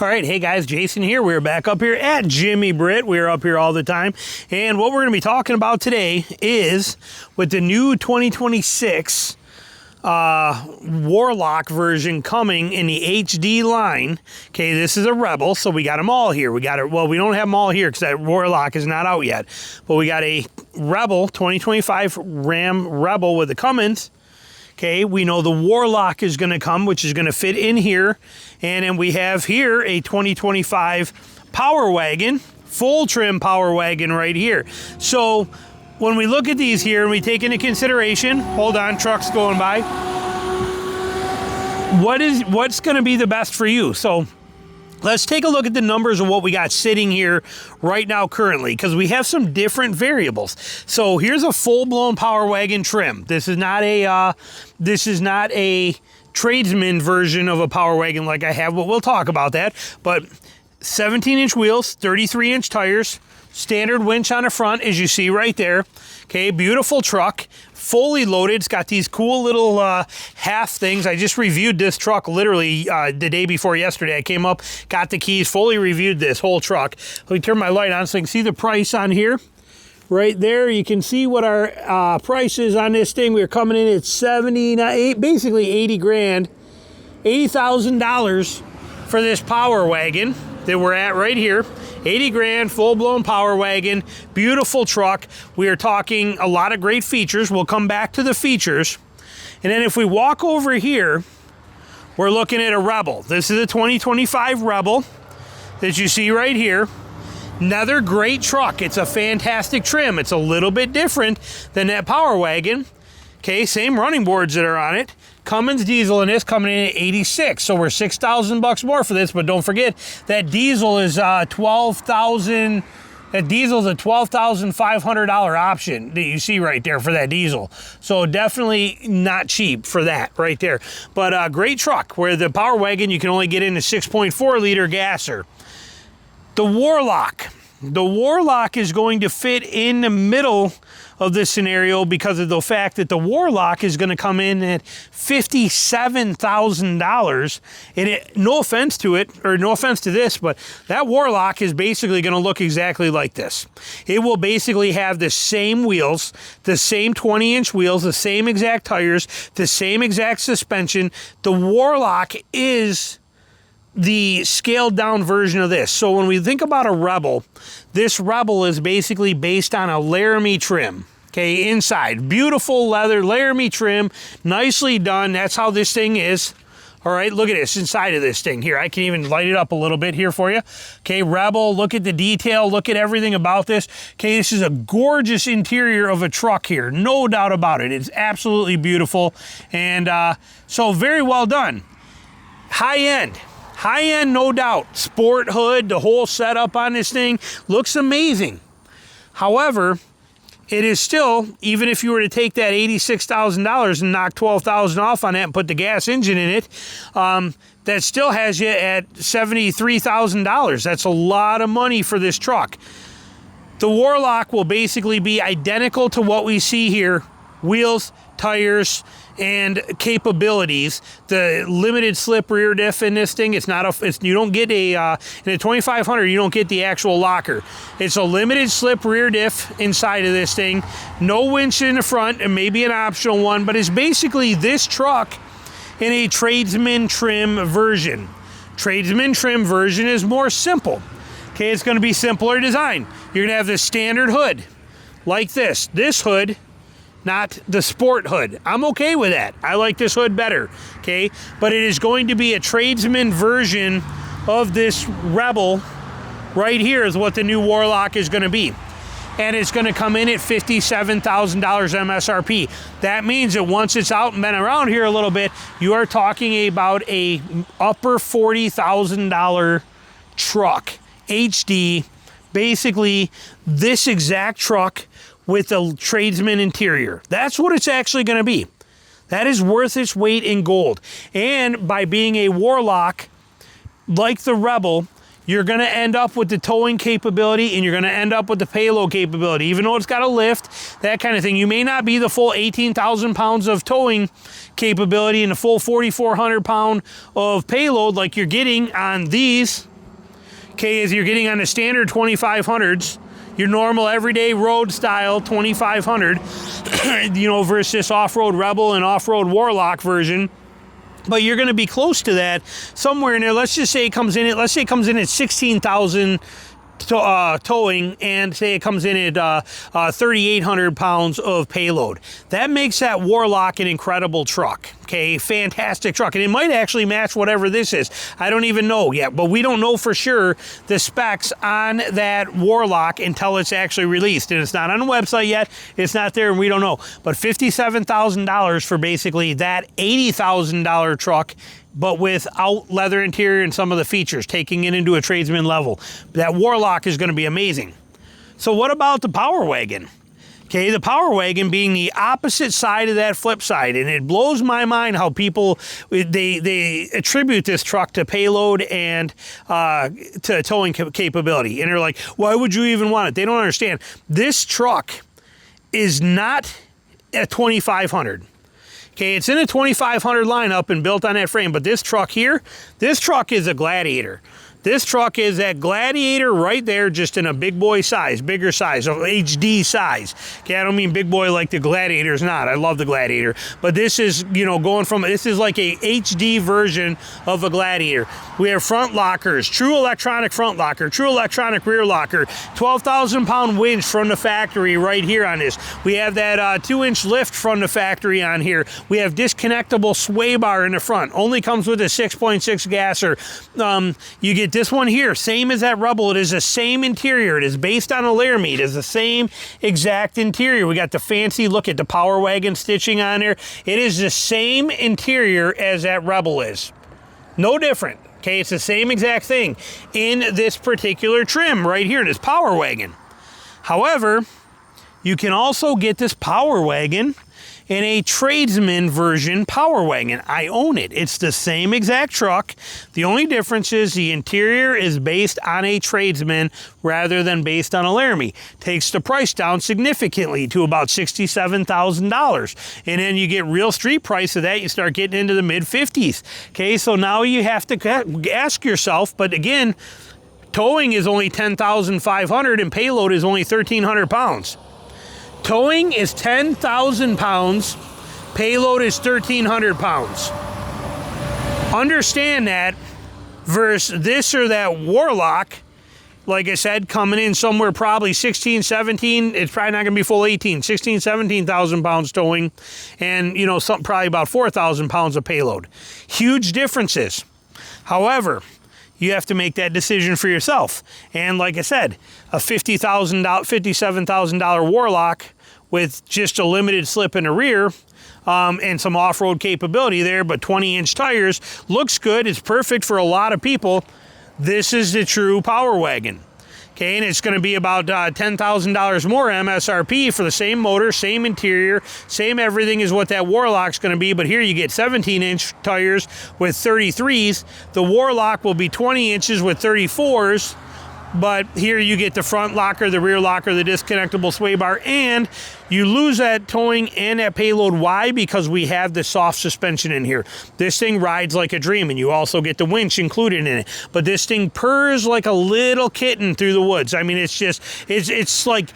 All right, hey guys, Jason here. We're back up here at Jimmy Britt. We're up here all the time. And what we're going to be talking about today is with the new 2026 Warlock version coming in the HD line. Okay, this is a Rebel, so we got them all here. We don't have them all here because that Warlock is not out yet. But we got a Rebel, 2025 Ram Rebel with the Cummins. Okay, we know the Warlock is going to come, which is going to fit in here. And then we have here a 2025 Power Wagon, full trim Power Wagon right here. So when we look at these here and we take into consideration, hold on, truck's going by, what's going to be the best for you? So let's take a look at the numbers of what we got sitting here right now currently, because we have some different variables. So here's a full-blown Power Wagon trim. This is not a tradesman version of a Power Wagon like I have, but we'll talk about that. But 17-inch wheels, 33-inch tires, standard winch on the front, as you see right there. Okay, beautiful truck, fully loaded. It's got these cool little half things. I just reviewed this truck literally the day before yesterday. I came up, got the keys, fully reviewed this whole truck. Let me turn my light on so you can see the price on here. Right there, you can see what our price is on this thing. We're coming in at basically 80 grand, $80,000 for this Power Wagon that we're at right here. 80 grand, full-blown Power Wagon, beautiful truck. We are talking a lot of great features. We'll come back to the features. And then if we walk over here, we're looking at a Rebel. This is a 2025 Rebel that you see right here. Another great truck. It's a fantastic trim. It's a little bit different than that Power Wagon. Okay, same running boards that are on it. Cummins diesel in this coming in at 86, so we're $6,000 more for this. But don't forget that diesel is $12,000. That diesel is a $12,500 option that you see right there for that diesel. So definitely not cheap for that right there. But great truck. Where the Power Wagon you can only get in a 6.4 liter gasser. The Warlock. The Warlock is going to fit in the middle of this scenario because of the fact that the Warlock is going to come in at $57,000. And no offense to it, or no offense to this, but that Warlock is basically going to look exactly like this. It will basically have the same wheels, the same 20-inch wheels, the same exact tires, the same exact suspension. The Warlock is the scaled down version of this. So when we think about a Rebel, this Rebel is basically based on a Laramie trim. Okay, inside, beautiful leather Laramie trim, nicely done. That's how this thing is. All right, look at this inside of this thing here. I can even light it up a little bit here for you. Okay, Rebel, look at the detail, look at everything about this. Okay, this is a gorgeous interior of a truck here, no doubt about it. It's absolutely beautiful, and so very well done. High end, no doubt. Sport hood, the whole setup on this thing looks amazing. However, it is still, even if you were to take that $86,000 and knock $12,000 off on that and put the gas engine in it, that still has you at $73,000. That's a lot of money for this truck. The Warlock will basically be identical to what we see here. Wheels, tires, and capabilities. The limited slip rear diff in this thing, you don't get a in a 2500 you don't get the actual locker. It's a limited slip rear diff inside of this thing. No winch in the front, and maybe an optional one, but it's basically this truck in a tradesman trim version. Tradesman trim version is more simple. Okay, it's going to be simpler design. You're going to have the standard hood like this. This hood, not the sport hood. I'm okay with that. I like this hood better, okay? But it is going to be a tradesman version of this Rebel right here is what the new Warlock is going to be. And it's going to come in at $57,000 MSRP. That means that once it's out and been around here a little bit, you are talking about a upper $40,000 truck, HD, basically this exact truck with a tradesman interior. That's what it's actually going to be. That is worth its weight in gold. And by being a Warlock, like the Rebel, you're going to end up with the towing capability, and you're going to end up with the payload capability. Even though it's got a lift, that kind of thing, you may not be the full 18,000 pounds of towing capability and the full 4,400 pound of payload like you're getting on these, okay, as you're getting on the standard 2500s, your normal everyday road style 2500, you know, versus this off-road Rebel and off-road Warlock version. But you're going to be close to that somewhere in there. Let's just say it comes in at 16,000 towing, and say it comes in at 3,800 pounds of payload. That makes that Warlock an incredible truck. Okay, fantastic truck, and it might actually match whatever this is. I don't even know yet, but we don't know for sure the specs on that Warlock until it's actually released, and it's not on the website yet. It's not there, and we don't know. But $57,000 for basically that $80,000 truck, but without leather interior and some of the features, taking it into a tradesman level. That Warlock is going to be amazing. So what about the Power Wagon? Okay, the Power Wagon being the opposite side of that flip side, and it blows my mind how people, they attribute this truck to payload and to towing capability. And they're like, why would you even want it? They don't understand. This truck is not a 2500. Okay, it's in a 2500 lineup and built on that frame, but this truck here, this truck is a Gladiator. This truck is that Gladiator right there, just in a big boy size, bigger size, HD size. Okay, I don't mean big boy like the Gladiator's not. I love the Gladiator. But this is, you know, this is like a HD version of a Gladiator. We have front lockers, true electronic front locker, true electronic rear locker, 12,000 pound winch from the factory right here on this. We have that 2-inch lift from the factory on here. We have disconnectable sway bar in the front. Only comes with a 6.6 gasser. You get this one here, same as that Rebel. It is the same interior. It is based on a Laramie. It is the same exact interior. We got the fancy look at the Power Wagon stitching on there. It is the same interior as that Rebel is. No different. Okay, it's the same exact thing in this particular trim right here, this Power Wagon. However, you can also get this Power Wagon in a tradesman version Power Wagon. I own it. It's the same exact truck. The only difference is the interior is based on a tradesman rather than based on a Laramie. Takes the price down significantly to about $67,000. And then you get real street price of that, you start getting into the mid-50s. Okay, so now you have to ask yourself, but again, towing is only 10,500 and payload is only 1,300 pounds. Towing is 10,000 pounds, payload is 1,300 pounds. Understand that versus this or that Warlock, like I said, coming in somewhere probably 16, 17, it's probably not going to be full 18, 16, 17,000 pounds towing, and, you know, something probably about 4,000 pounds of payload. Huge differences. However, you have to make that decision for yourself. And like I said, a $57,000 Warlock with just a limited slip in the rear and some off-road capability there, but 20-inch tires, looks good. It's perfect for a lot of people. This is the true Power Wagon. Okay, and it's going to be about $10,000 more MSRP for the same motor, same interior, same everything is what that Warlock's going to be, but here you get 17-inch tires with 33s. The Warlock will be 20 inches with 34s, but here you get the front locker, the rear locker, the disconnectable sway bar, and you lose that towing and that payload. Why? Because we have the soft suspension in here. This thing rides like a dream, and you also get the winch included in it. But this thing purrs like a little kitten through the woods. I mean, it's just, it's like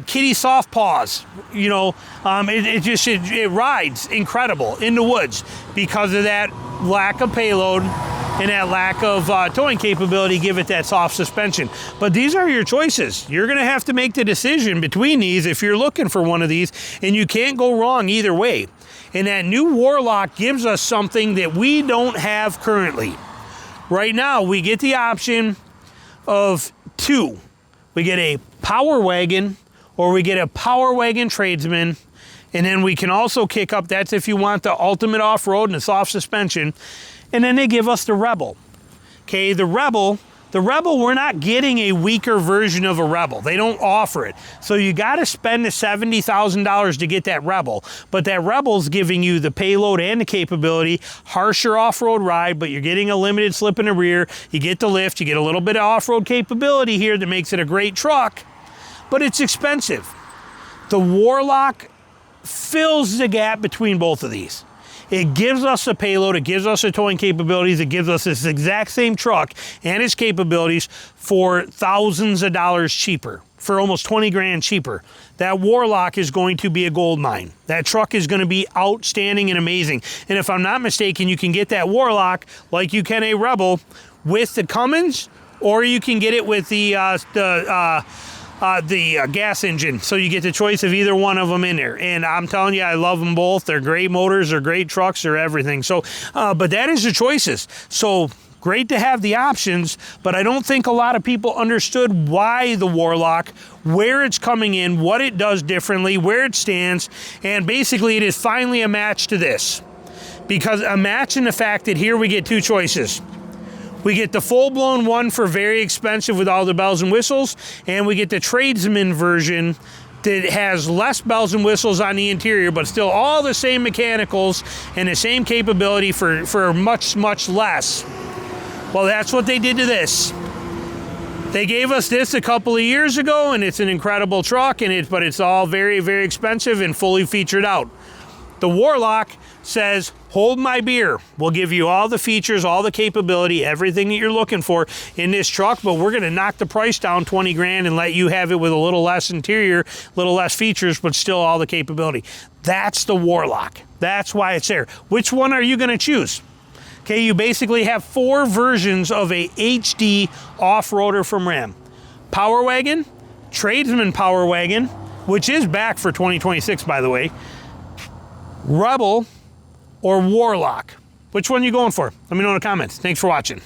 kitty soft paws, you know. It rides incredible in the woods because of that lack of payload and that lack of towing capability. Give it that soft suspension. But these are your choices. You're going to have to make the decision between these if you're looking for one of these, and you can't go wrong either way. And that new Warlock gives us something that we don't have currently. Right now, we get the option of two. We get a Power Wagon, or we get a Power Wagon Tradesman, and then we can also kick up, that's if you want the ultimate off-road and the soft suspension, and then they give us the Rebel. Okay, the Rebel The Rebel, we're not getting a weaker version of a Rebel. They don't offer it. So you got to spend the $70,000 to get that Rebel. But that Rebel's giving you the payload and the capability, harsher off-road ride, but you're getting a limited slip in the rear. You get the lift, you get a little bit of off-road capability here that makes it a great truck, but it's expensive. The Warlock fills the gap between both of these. It gives us a payload, it gives us the towing capabilities, it gives us this exact same truck and its capabilities for thousands of dollars cheaper, for almost 20 grand cheaper. That Warlock is going to be a gold mine. That truck is going to be outstanding and amazing. And if I'm not mistaken, you can get that Warlock like you can a Rebel with the Cummins, or you can get it with the gas engine, so you get the choice of either one of them in there. And I'm telling you, I love them both. They're great motors, they're great trucks, they're everything. So, but that is the choices. So great to have the options, but I don't think a lot of people understood why the Warlock, where it's coming in, what it does differently, where it stands, and basically it is finally a match to this. Because a match in the fact that here we get two choices. We get the full-blown one for very expensive with all the bells and whistles, and we get the tradesman version that has less bells and whistles on the interior, but still all the same mechanicals and the same capability for much, much less. Well, that's what they did to this. They gave us this a couple of years ago, and it's an incredible truck, but it's all very, very expensive and fully featured out. The Warlock says, hold my beer. We'll give you all the features, all the capability, everything that you're looking for in this truck, but we're going to knock the price down 20 grand and let you have it with a little less interior, a little less features, but still all the capability. That's the Warlock. That's why it's there. Which one are you going to choose? Okay, you basically have four versions of a HD off-roader from Ram. Power Wagon, Tradesman Power Wagon, which is back for 2026, by the way, Rebel, or Warlock. Which one are you going for? Let me know in the comments. Thanks for watching.